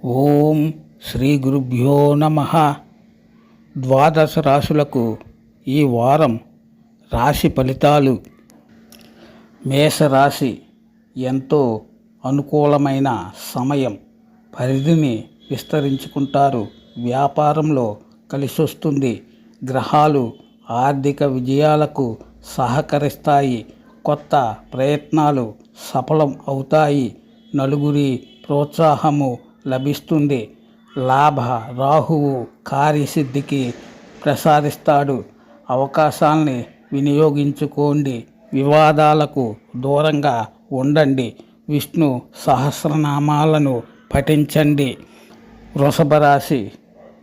ఓం శ్రీ గురుభ్యో నమః. ద్వాదశ రాశులకు ఈ వారం రాశి ఫలితాలు. మేషరాశి ఎంతో అనుకూలమైన సమయం. పరిధిని విస్తరించుకుంటారు. వ్యాపారంలో కలిసొస్తుంది. గ్రహాలు ఆర్థిక విజయాలకు సహకరిస్తాయి. కొత్త ప్రయత్నాలు సఫలం అవుతాయి. నలుగురి ప్రోత్సాహము లభిస్తుంది. లాభ రాహువు కార్యసిద్ధికి ప్రసాదిస్తాడు. అవకాశాల్ని వినియోగించుకోండి. వివాదాలకు దూరంగా ఉండండి. విష్ణు సహస్రనామాలను పఠించండి. వృషభ రాశి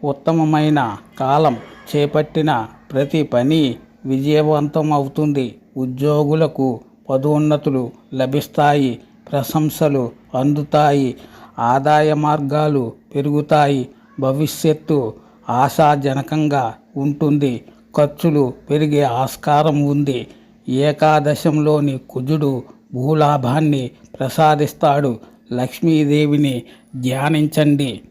ఉత్తమమైన కాలం. చేపట్టిన ప్రతి పని విజయవంతం అవుతుంది. ఉద్యోగులకు పదోన్నతులు లభిస్తాయి. ప్రశంసలు అందుతాయి. ఆదాయ మార్గాలు పెరుగుతాయి. భవిష్యత్తు ఆశాజనకంగా ఉంటుంది. ఖర్చులు పెరిగే ఆస్కారం ఉంది. ఏకాదశంలోని కుజుడు భూలాభాన్ని ప్రసాదిస్తాడు. లక్ష్మీదేవిని ధ్యానించండి.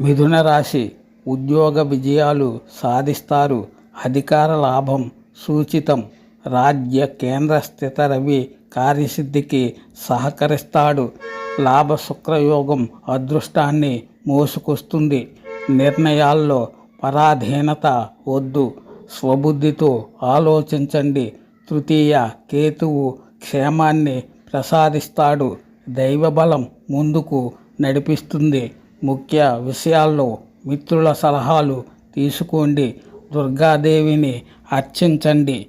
మిథున రాశి ఉద్యోగ విజయాలు సాధిస్తారు. అధికార లాభం సూచితం. రాజ్య కేంద్ర స్థిత రవి కార్యసిద్ధికి సహకరిస్తాడు. లాభ శుక్రయోగం అదృష్టాన్ని మోసుకొస్తుంది. నిర్ణయాల్లో పరాధీనత వద్దు. స్వబుద్ధితో ఆలోచించండి. తృతీయ కేతువు క్షేమాన్ని ప్రసాదిస్తాడు. దైవబలం ముందుకు నడిపిస్తుంది. ముఖ్య విషయాల్లో మిత్రుల సలహాలు తీసుకోండి. దుర్గాదేవిని అర్చించండి.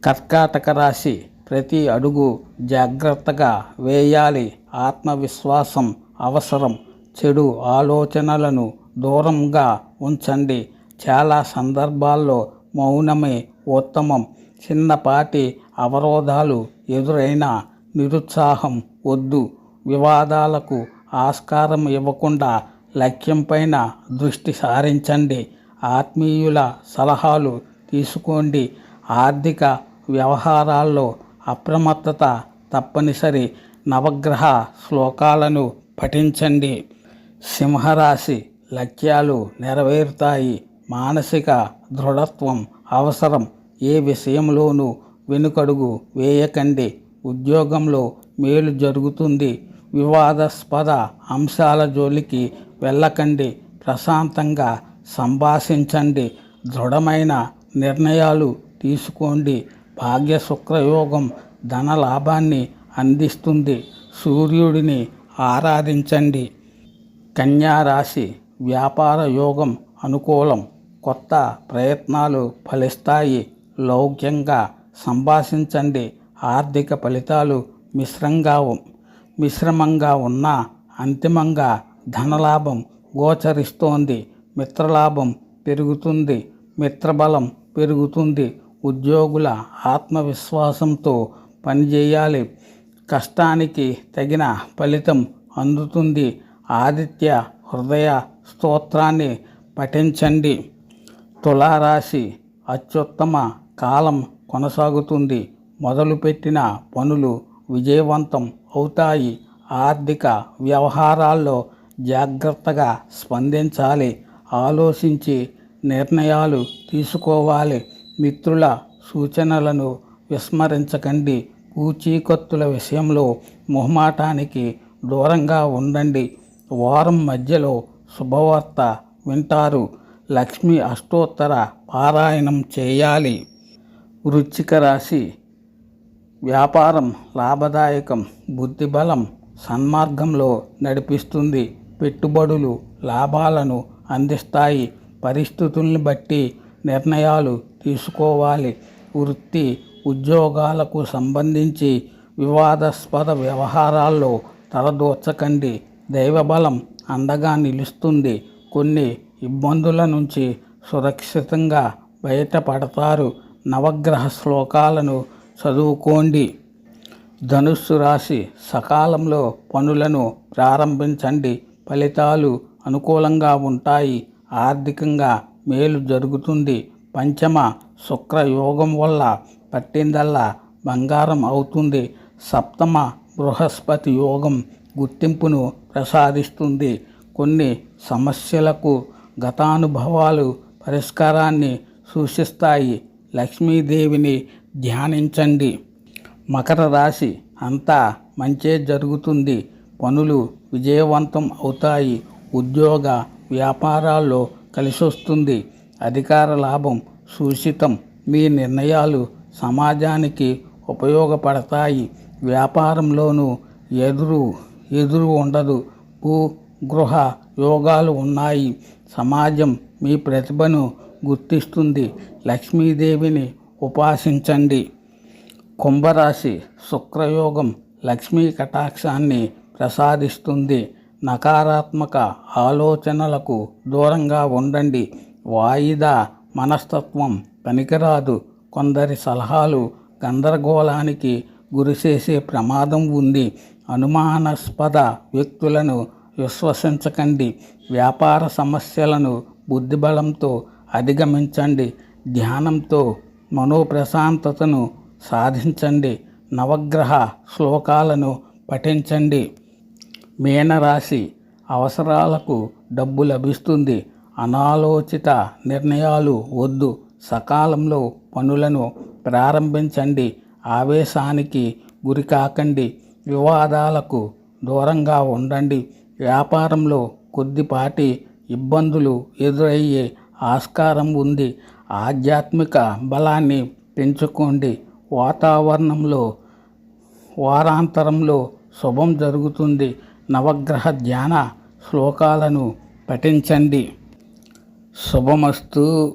కర్కాటక రాశి ప్రతి అడుగు జాగ్రత్తగా వేయాలి. ఆత్మవిశ్వాసం అవసరం. చెడు ఆలోచనలను దూరంగా ఉంచండి. చాలా సందర్భాల్లో మౌనమే ఉత్తమం. చిన్నపాటి అవరోధాలు ఎదురైనా నిరుత్సాహం వద్దు. వివాదాలకు ఆస్కారం ఇవ్వకుండా లక్ష్యంపైన దృష్టి సారించండి. ఆత్మీయుల సలహాలు తీసుకోండి. ఆర్థిక వ్యవహారాల్లో అప్రమత్తత తప్పనిసరి. నవగ్రహ శ్లోకాలను పఠించండి. సింహరాశి లక్ష్యాలు నెరవేరుతాయి. మానసిక దృఢత్వం అవసరం. ఏ విషయంలోనూ వెనుకడుగు వేయకండి. ఉద్యోగంలో మేలు జరుగుతుంది. వివాదాస్పద అంశాల జోలికి వెళ్ళకండి. ప్రశాంతంగా సంభాషించండి. దృఢమైన నిర్ణయాలు తీసుకోండి. భాగ్య శుక్రయోగం ధన లాభాన్ని అందిస్తుంది. సూర్యుడిని ఆరాధించండి. కన్యా రాశి వ్యాపార యోగం అనుకూలం. కొత్త ప్రయత్నాలు ఫలిస్తాయి. లౌక్యంగా సంభాషించండి. ఆర్థిక ఫలితాలు మిశ్రమంగా ఉన్నా అంతిమంగా ధనలాభం గోచరిస్తోంది. మిత్రలాభం పెరుగుతుంది. మిత్రబలం పెరుగుతుంది. ఉద్యోగుల ఆత్మవిశ్వాసంతో పనిచేయాలి. కష్టానికి తగిన ఫలితం అందుతుంది. ఆదిత్య హృదయ స్తోత్రాన్ని పఠించండి. తులారాశి అత్యుత్తమ కాలం కొనసాగుతుంది. మొదలుపెట్టిన పనులు విజయవంతం అవుతాయి. ఆర్థిక వ్యవహారాల్లో జాగ్రత్తగా స్పందించాలి. ఆలోచించి నిర్ణయాలు తీసుకోవాలి. మిత్రుల సూచనలను విస్మరించకండి. పూచీకత్తుల విషయంలో మొహమాటానికి దూరంగా ఉండండి. వారం మధ్యలో శుభవార్త వింటారు. లక్ష్మీ అష్టోత్తర పారాయణం చేయాలి. వృశ్చిక రాశి వ్యాపారం లాభదాయకం. బుద్ధిబలం సన్మార్గంలో నడిపిస్తుంది. పెట్టుబడులు లాభాలను అందిస్తాయి. పరిస్థితుల్ని బట్టి నిర్ణయాలు తీసుకోవాలి. వృత్తి ఉద్యోగాలకు సంబంధించి వివాదాస్పద వ్యవహారాల్లో తలదూర్చకండి. దైవబలం అండగా నిలుస్తుంది. కొన్ని ఇబ్బందుల నుంచి సురక్షితంగా బయటపడతారు. నవగ్రహ శ్లోకాలను చదువుకోండి. ధనుస్సు రాశి సకాలంలో పనులను ప్రారంభించండి. ఫలితాలు అనుకూలంగా ఉంటాయి. ఆర్థికంగా మేలు జరుగుతుంది. పంచమ శుక్రయోగం వల్ల పట్టిందల్లా బంగారం అవుతుంది. సప్తమ బృహస్పతి యోగం గుర్తింపును ప్రసాదిస్తుంది. కొన్ని సమస్యలకు గతానుభవాలు పరిష్కారాన్ని సూచిస్తాయి. లక్ష్మీదేవిని ధ్యానించండి. మకర రాశి అంతా మంచే జరుగుతుంది. పనులు విజయవంతం అవుతాయి. ఉద్యోగ వ్యాపారాల్లో కలిసొస్తుంది. అధికార లాభం సూచితం. మీ నిర్ణయాలు సమాజానికి ఉపయోగపడతాయి. వ్యాపారంలోనూ ఎదురు ఉండదు. భూ గృహ యోగాలు ఉన్నాయి. సమాజం మీ ప్రతిభను గుర్తిస్తుంది. లక్ష్మీదేవిని ఉపాసించండి. కుంభరాశి శుక్రయోగం లక్ష్మీ కటాక్షాన్ని ప్రసాదిస్తుంది. నకారాత్మక ఆలోచనలకు దూరంగా ఉండండి. వాయిదా మనస్తత్వం పనికిరాదు. కొందరి సలహాలు గందరగోళానికి గురిచేసే ప్రమాదం ఉంది. అనుమానాస్పద వ్యక్తులను విశ్వసించకండి. వ్యాపార సమస్యలను బుద్ధిబలంతో అధిగమించండి. ధ్యానంతో మనోప్రశాంతతను సాధించండి. నవగ్రహ శ్లోకాలను పఠించండి. మీనరాశి అవసరాలకు డబ్బు లభిస్తుంది. అనాలోచిత నిర్ణయాలు వద్దు. సకాలంలో పనులను ప్రారంభించండి. ఆవేశానికి గురి కాకండి. వివాదాలకు దూరంగా ఉండండి. వ్యాపారంలో కొద్దిపాటి ఇబ్బందులు ఎదురయ్యే ఆస్కారం ఉంది. ఆధ్యాత్మిక బలాన్ని పెంచుకోండి. వారాంతరంలో శుభం జరుగుతుంది. నవగ్రహ ధ్యాన శ్లోకాలను పఠించండి. శుభమస్తు.